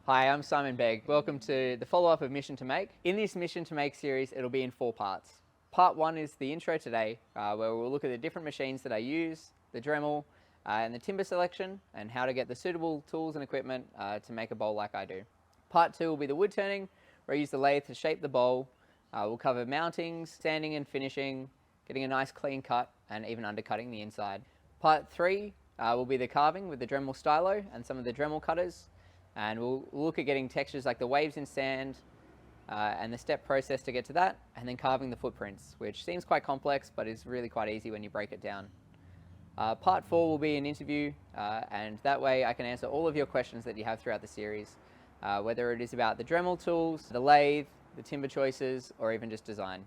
Hi, I'm Simon Begg. Welcome to the follow-up of Mission to Make. In this Mission to Make series, it'll be in 4 parts. Part 1 is the intro today, where we'll look at the different machines that I use, the Dremel, and the timber selection, and how to get the suitable tools and equipment to make a bowl like I do. Part 2 will be the wood turning, where I use the lathe to shape the bowl. We'll cover mountings, sanding and finishing, getting a nice clean cut, and even undercutting the inside. Part 3 will be the carving with the Dremel stylo and some of the Dremel cutters. And we'll look at getting textures like the waves in sand and the step process to get to that, and then carving the footprints, which seems quite complex but is really quite easy when you break it down. Part 4 will be an interview, and that way I can answer all of your questions that you have throughout the series, whether it is about the Dremel tools, the lathe, the timber choices, or even just design.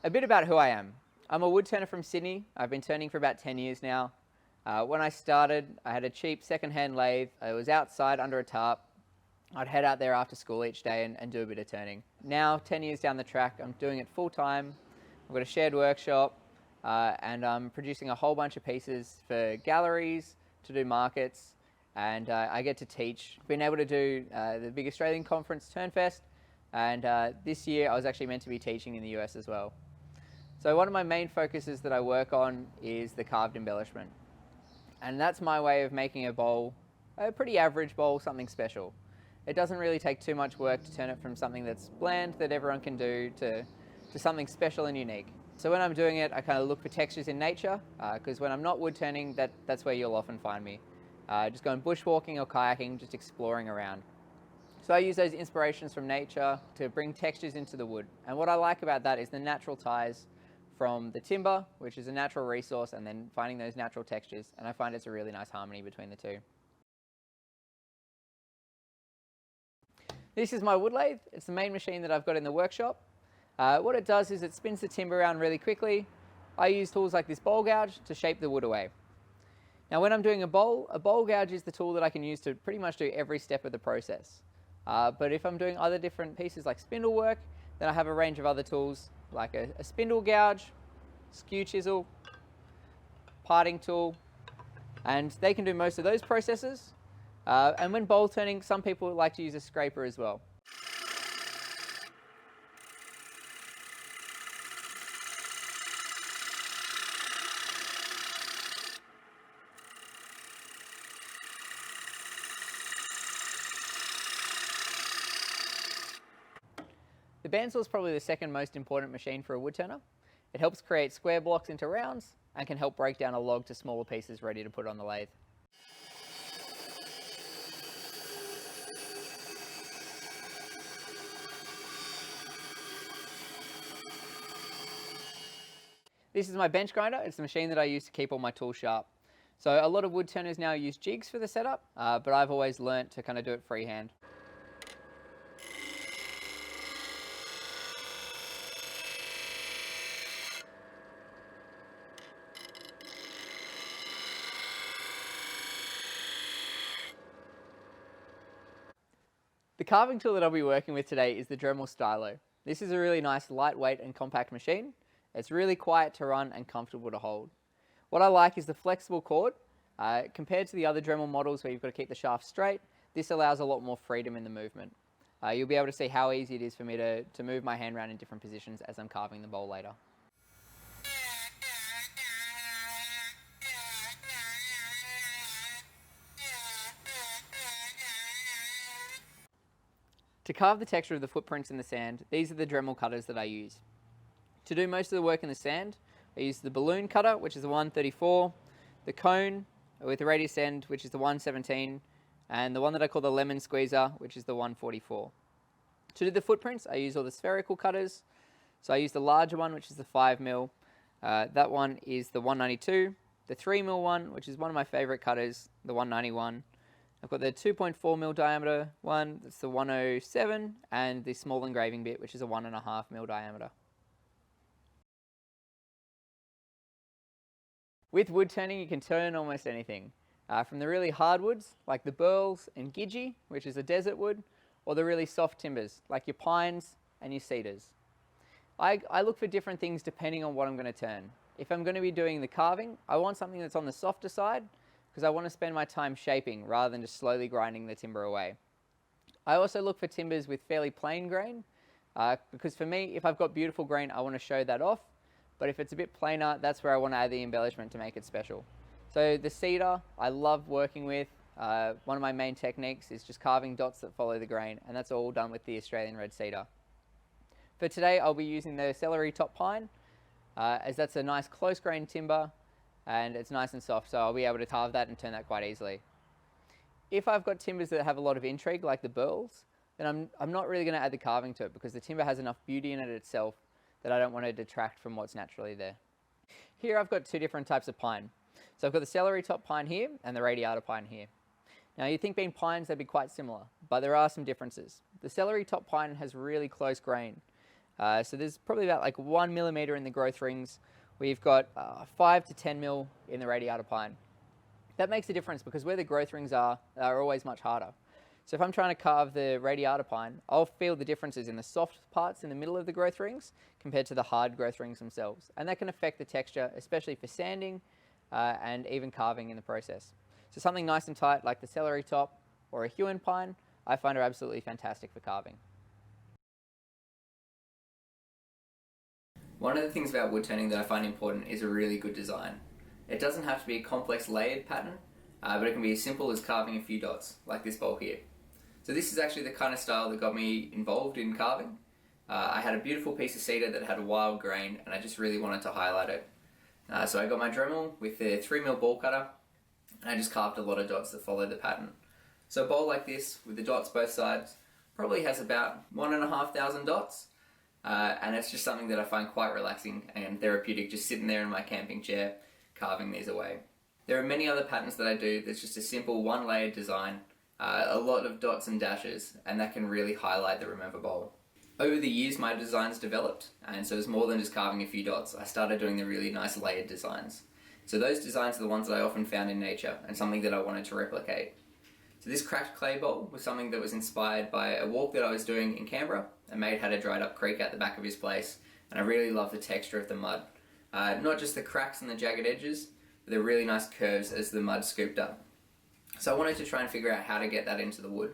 A bit about who I am. I'm a wood turner from Sydney. I've been turning for about 10 years now. When I started, I had a cheap second-hand lathe. I was outside under a tarp. I'd head out there after school each day and do a bit of turning. Now, 10 years down the track, I'm doing it full-time. I've got a shared workshop, and I'm producing a whole bunch of pieces for galleries, to do markets, and I get to teach. I've been able to do the big Australian conference, Turnfest, and this year I was actually meant to be teaching in the US as well. So one of my main focuses that I work on is the carved embellishment. And that's my way of making a bowl, a pretty average bowl, something special. It doesn't really take too much work to turn it from something that's bland that everyone can do to something special and unique. So when I'm doing it, I kind of look for textures in nature, because when I'm not wood turning, that's where you'll often find me. Just going bushwalking or kayaking, just exploring around. So I use those inspirations from nature to bring textures into the wood. And what I like about that is the natural ties from the timber, which is a natural resource, and then finding those natural textures, and I find it's a really nice harmony between the two. This is my wood lathe. It's the main machine that I've got in the workshop. What it does is it spins the timber around really quickly. I use tools like this bowl gouge to shape the wood away. Now when I'm doing a bowl gouge is the tool that I can use to pretty much do every step of the process. But if I'm doing other different pieces like spindle work, then I have a range of other tools like a spindle gouge, skew chisel, parting tool, and they can do most of those processes. And when bowl turning, some people like to use a scraper as well. The bandsaw is probably the second most important machine for a wood turner. It helps create square blocks into rounds and can help break down a log to smaller pieces ready to put on the lathe. This is my bench grinder. It's the machine that I use to keep all my tools sharp. So a lot of wood turners now use jigs for the setup, but I've always learnt to kind of do it freehand. The carving tool that I'll be working with today is the Dremel stylo. This is a really nice lightweight and compact machine. It's really quiet to run and comfortable to hold. What I like is the flexible cord. Compared to the other Dremel models where you've got to keep the shaft straight, this allows a lot more freedom in the movement. You'll be able to see how easy it is for me to move my hand around in different positions as I'm carving the bowl later. To carve the texture of the footprints in the sand, these are the Dremel cutters that I use. To do most of the work in the sand, I use the balloon cutter, which is the 134, the cone with the radius end, which is the 117, and the one that I call the lemon squeezer, which is the 144. To do the footprints, I use all the spherical cutters. So I use the larger one, which is the 5mm. That one is the 192, the 3mm one, which is one of my favorite cutters, the 191. I've got the 2.4mm diameter one, that's the 107, and the small engraving bit, which is a 1.5mm diameter. With wood turning, you can turn almost anything. From the really hard woods, like the burls and gidgee, which is a desert wood, or the really soft timbers, like your pines and your cedars. I look for different things depending on what I'm going to turn. If I'm going to be doing the carving, I want something that's on the softer side, because I want to spend my time shaping rather than just slowly grinding the timber away. I also look for timbers with fairly plain grain, because for me, if I've got beautiful grain, I want to show that off. But if it's a bit plainer, that's where I want to add the embellishment to make it special. So the cedar, I love working with. One of my main techniques is just carving dots that follow the grain, and that's all done with the Australian red cedar. For today, I'll be using the celery top pine, as that's a nice close grain timber, and it's nice and soft, so I'll be able to carve that and turn that quite easily. If I've got timbers that have a lot of intrigue, like the burls, then I'm not really going to add the carving to it, because the timber has enough beauty in it itself that I don't want to detract from what's naturally there. Here I've got two different types of pine. So I've got the celery top pine here and the radiata pine here. Now you'd think being pines they'd be quite similar, but there are some differences. The celery top pine has really close grain. So there's probably about like 1 millimeter in the growth rings. We've got 5 to 10 mil in the radiata pine. That makes a difference because where the growth rings are always much harder. So if I'm trying to carve the radiata pine, I'll feel the differences in the soft parts in the middle of the growth rings compared to the hard growth rings themselves. And that can affect the texture, especially for sanding and even carving in the process. So something nice and tight like the celery top or a Huon pine, I find are absolutely fantastic for carving. One of the things about wood turning that I find important is a really good design. It doesn't have to be a complex layered pattern, but it can be as simple as carving a few dots, like this bowl here. So this is actually the kind of style that got me involved in carving. I had a beautiful piece of cedar that had a wild grain, and I just really wanted to highlight it. So I got my Dremel with the 3mm ball cutter, and I just carved a lot of dots that follow the pattern. So a bowl like this, with the dots both sides, probably has about 1,500 dots. And it's just something that I find quite relaxing and therapeutic, just sitting there in my camping chair, carving these away. There are many other patterns that I do that's just a simple one-layered design, a lot of dots and dashes, and that can really highlight the Remember bowl. Over the years my designs developed, and so it's more than just carving a few dots. I started doing the really nice layered designs. So those designs are the ones that I often found in nature and something that I wanted to replicate. So this cracked clay bowl was something that was inspired by a walk that I was doing in Canberra. A mate had a dried up creek at the back of his place, and I really loved the texture of the mud. Not just the cracks and the jagged edges, but the really nice curves as the mud scooped up. So I wanted to try and figure out how to get that into the wood.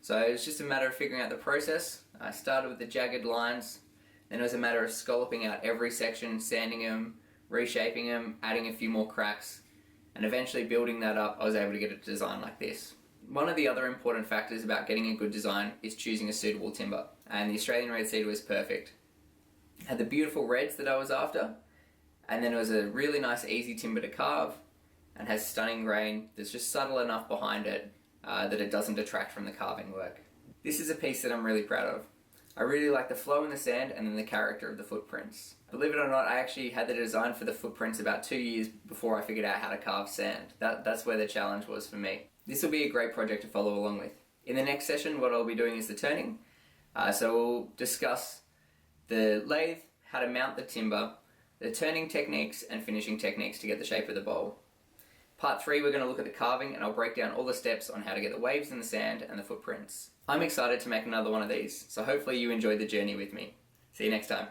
So it was just a matter of figuring out the process. I started with the jagged lines, then it was a matter of scalloping out every section, sanding them, reshaping them, adding a few more cracks, and eventually building that up, I was able to get a design like this. One of the other important factors about getting a good design is choosing a suitable timber, and the Australian red cedar was perfect. It had the beautiful reds that I was after, and then it was a really nice easy timber to carve, and has stunning grain that's just subtle enough behind it that it doesn't detract from the carving work. This is a piece that I'm really proud of. I really like the flow in the sand and then the character of the footprints. Believe it or not, I actually had the design for the footprints about 2 years before I figured out how to carve sand. That's where the challenge was for me. This will be a great project to follow along with. In the next session, what I'll be doing is the turning. So we'll discuss the lathe, how to mount the timber, the turning techniques and finishing techniques to get the shape of the bowl. Part 3, we're going to look at the carving, and I'll break down all the steps on how to get the waves in the sand and the footprints. I'm excited to make another one of these, so hopefully you enjoyed the journey with me. See you next time.